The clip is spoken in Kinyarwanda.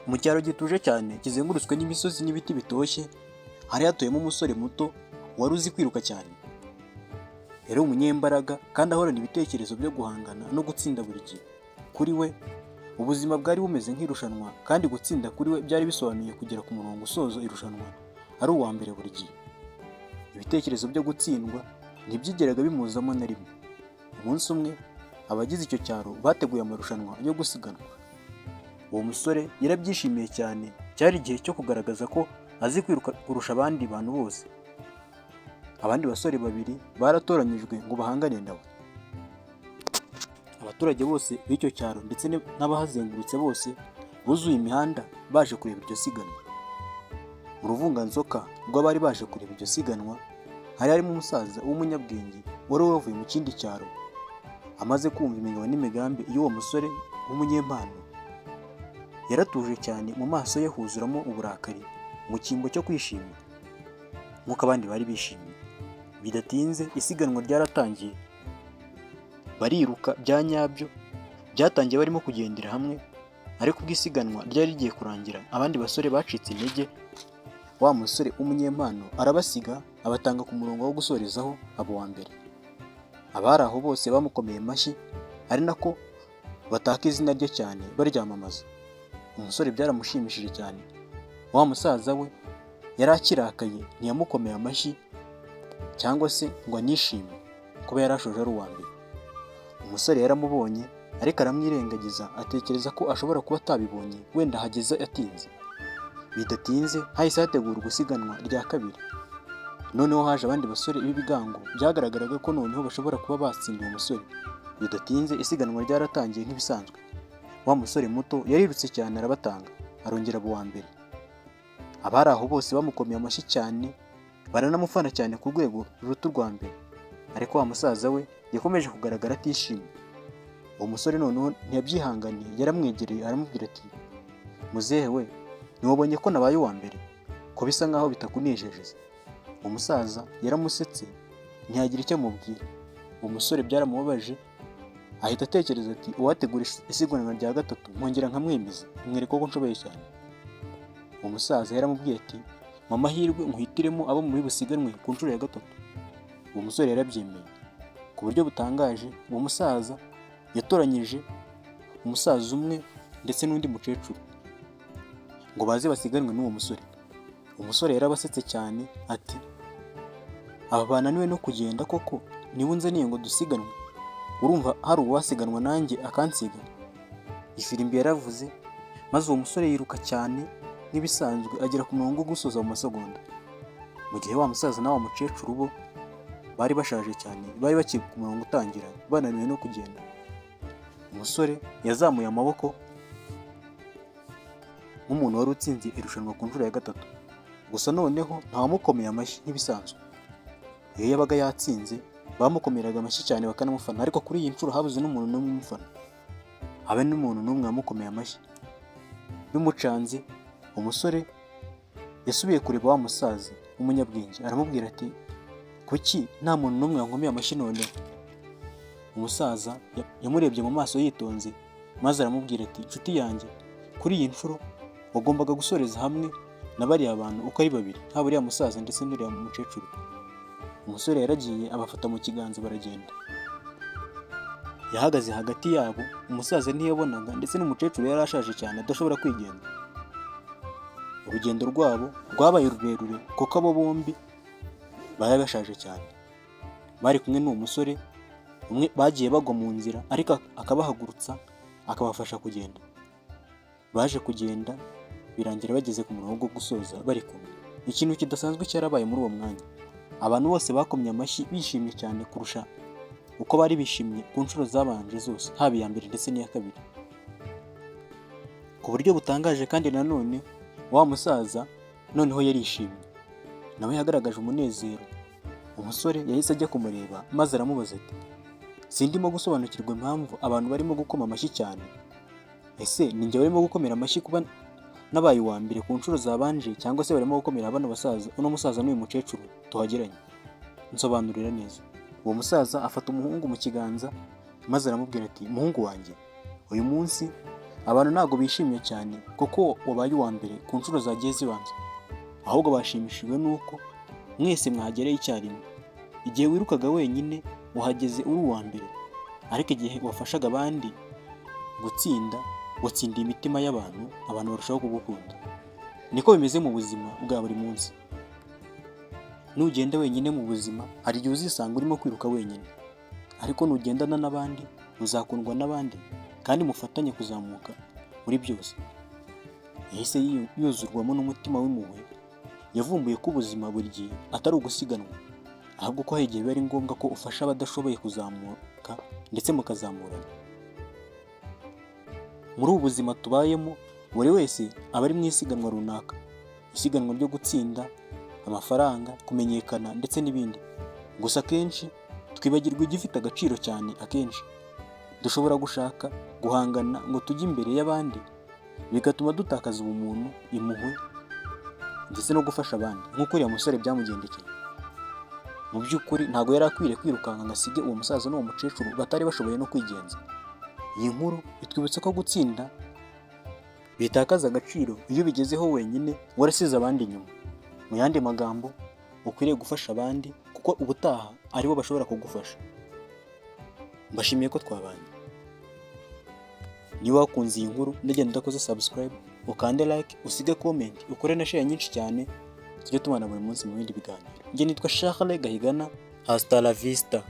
Mu cyaro gituje cyane kizengurutswe n'imisozi n'ibiti bitoshye, hari hatuyemo umusore muto wari uzi kwiruka cyane. Yari umunyembaraga kandi ahorana ibitekerezo byo guhangana no gutsinda buri gihe. Kuri we ubuzima bwari bumeze nk'irushanwa, kandi gutsinda kuri we byari bisobanuye kugera ku murongo usoza irushanwa ari uwa mbere buri gihe. Ibitekerezo byo gutsindwa ntibyigeraga bimuzamo na rimwe. Umunsi umwe abagize icyo cyaro bateguye amarushanwa yo gusiganwa. Uwo musore yarabyishimiye cyane, cyari igihe cyo kugaragaza ko azi kwiruka kurusha abandi bantu bose. Abandi basore babiri baratoranyijwe ngo bahangane nawe. Abaturage bose b'icyo cyaro ndetse n'abahazengurutse bose buzuye imihanda baje kureba iryo siganwa. Mu ruvunganzoka rw'abari baje kureba iryo siganwa hari harimo umusaza w'umunyabwenge wari wavuye mu kindi cyaro, amaze kumva imigabo n'imigambi y'uwo musore w'umunyempano. Yaratuje cyane, mu maso ye huzuramo uburakari mu cyimbo cyo kwishima nk'uko abandi bari bishimiye. Bidatinze isiganwa ryaratangiye, bariruka bya nyabyo. Byatangiye barimo kugendera hamwe, ariko ubwo isiganwa ryari rigiye kurangira abandi basore bacitse intege. Wa musore w'umunyempano arabasiga, abatanga ku murongo wo gusorezaho abo wa mbere. Abari aho bose bamukomeye amashyi, ari nako bataka izina rye cyane baryamamaza. Umusore byaramushimishije cyane. Wa musaza we yari akirakaye, ntiyamukomeye amashyi cyangwa se ngo anishime kuba yari ashoje ari uwa mbere. Umusore yaramubonye ariko aramwirengagiza, atekereza ko ashobora kuba atabibonye, wenda hageze atinze. Bidatinze hahise hategurwa gusiganwa rya kabiri. Noneho haje abandi basore b'ibigango, byagaragaraga ko noneho bashobora kuba batsinda uwo musore. Bidatinze isiganwa ryaratangiye nk'ibisanzwe. Wa musore muto yarirutse cyane arabatanga, arongera abo wa mbere. Abari aho bose bamukomeye amashyi cyane, baranamufana cyane ku rwego ruruta urwa mbere. Ariko wa musaza we yakomeje kugaragara atishimye. Uwo musore noneho ntiyabyihanganiye, yaramwegereye aramubwira ati, muzehe we, ntiwabonye ko nabaye uwa mbere? Ko bisa nkaho bitakunejeje? Umusaza yaramusetse ntiyagira icyo amubwira. Uwo musore byaramubabaje, ahita atekereza ati, uwategura isiganwa rya gatatu nkongera nkamwemeza, mwereka ko nshoboye cyane. Uwo musaza yaramubwiye ati, mu mahirwe nkuhitiremo abo muri busiganwe ku nshuro ya gatatu. Uwo musore yarabyemeye. Ku buryo butangaje, uwo musaza yatoranyije umusaza umwe ndetse n'undi mukecuru ngo baze basiganwe n'uwo musore. Umusore yarabasetse cyane ati, aba bananiwe no kugenda koko niba unzaniye ngo dusiganwe? Urumva hari uwasiganwa nanjye akansiga? Ifirimbi yaravuze, maze uwo musore yiruka cyane nk'ibisanzwe agera ku murongo wo gusoza mu masegonda. Mu gihe wa musaza na wa mukecuru bo bari bashaje cyane, bari bakiri ku murongo utangira, bananiwe no kugenda. Umusore yazamuye amaboko nk'umuntu wari utsinze irushanwa ku nshuro ya gatatu. Gusa noneho ntawamukomeye amashyi nk'ibisanzwe. Iyo yabaga yatsinze bamukomeraga amashyi cyane bakanamufana, ariko kuri iyi nshuro habuze n'umuntu n'umwe umufana, habe n'umuntu n'umwe wamukomeye amashyi. Bimucanze, umusore yasubiye kureba wa musaza w'umunyabwenge, aramubwira ati, kuki nta muntu n'umwe wankomeye amashyi noneho? Umusaza yamurebye mu maso yitonze, maze aramubwira ati, nshuti yanjye, kuri iyi nshuro wagombaga gusoreza hamwe na bariya bantu uko ari babiri, haba uriya musaza ndetse n'uriya mukecuru. Umusore yaragiye abafata mu kiganza baragenda. Yahagaze hagati yabo, umusaza ntiyabonaga ndetse n'umukecuru yari ashaje cyane adashobora kwigenza. Urugendo rwabo rwabaye rurerure kuko abo bombi bari bashaje cyane. Bari kumwe n'uwo musore umwe, bagiye bagwa mu nzira ariko akabahagurutsa akabafasha kugenda. Baje kugenda birangira bageze ku murongo wo gusoza bari kumwe. Ikintu kidasanzwe cyarabaye muri uwo mwanya. Abantu bose bakomye amashyi bishimye cyane kurusha uko bari bishimye ku nshuro zabanje zose, haba iya mbere ndetse n'iya kabiri. Ku buryo butangaje kandi nanone, wa musaza noneho yarishimye, nawe yagaragaje umunezero. Umusore yahise ajya kumureba maze aramubaza ati, sindimo gusobanukirwa impamvu abantu barimo gukoma amashyi cyane. Ese ni njye barimo gukomera amashyi kuba nabaye uwa mbere ku nshuro zabanje, cyangwa se barimo gukomera bano basaza, uno musaza n'uyu mukecuru tuhageranye? Nsobanurira neza. Uwo musaza afata umuhungu mu kiganza maze aramubwira ati, muhungu wanjye, uyu munsi Abantu ntabwo bishimye cyane kuko wabaye uwa mbere ku nshuro zagiye zibanza, ahubwo bashimishijwe n'uko mwese mwagereye icyarimwe. Igihe wirukaga wenyine wahageze uri uwa mbere, ariko igihe wafashaga abandi gutsinda watsindiye imitima y'abantu, abantu barushaho kugukunda. Niko bimeze mu buzima bwa buri munsi. Nugenda wenyine mu buzima hari igihe uzisanga urimo kwiruka wenyine, ariko nugendana n'abandi uzakundwa n'abandi kandi mufatanye kuzamuka muri byose. Yahise yuzurwamo n'umutima w'impuhwe, yavumbuye ko ubuzima buri gihe atari ugusiganwa, ahubwo ko hari igihe biba ari ngombwa ko ufasha abadashoboye kuzamuka ndetse mukazamurana. Muri ubu buzima tubayemo buri wese aba ari mu isiganwa runaka, isiganwa ryo gutsinda, amafaranga, kumenyekana ndetse n'ibindi. Gusa akenshi twibagirwa igifite agaciro cyane. Akenshi dushobora gushaka guhangana ngo tujye imbere y'abandi, bigatuma dutakaza ubumuntu, impuhwe ndetse no gufasha abandi, nk'uko uriya musore byamugendekeye. Mu by'ukuri ntabwo yari akwiriye kwirukanka ngo asige uwo musaza n'uwo mukecuru batari bashoboye no kwigenza. Iyi nkuru itwibutsa ko gutsinda bitakaza agaciro iyo bigezeho wenyine warasize abandi inyuma. Mu yandi magambo, ukwiriye gufasha abandi kuko ubutaha aribo bashobora kugufasha. Mbashimiye ko twabanye. Niba wakunze iyi nkuru ndagenda udakoze subscribe, ukande like, usige comment, ukore na share nyinshi cyane, tujye tubana buri munsi mu bindi biganiro. Njye nitwa Charles Gahigana. Hasta la vista.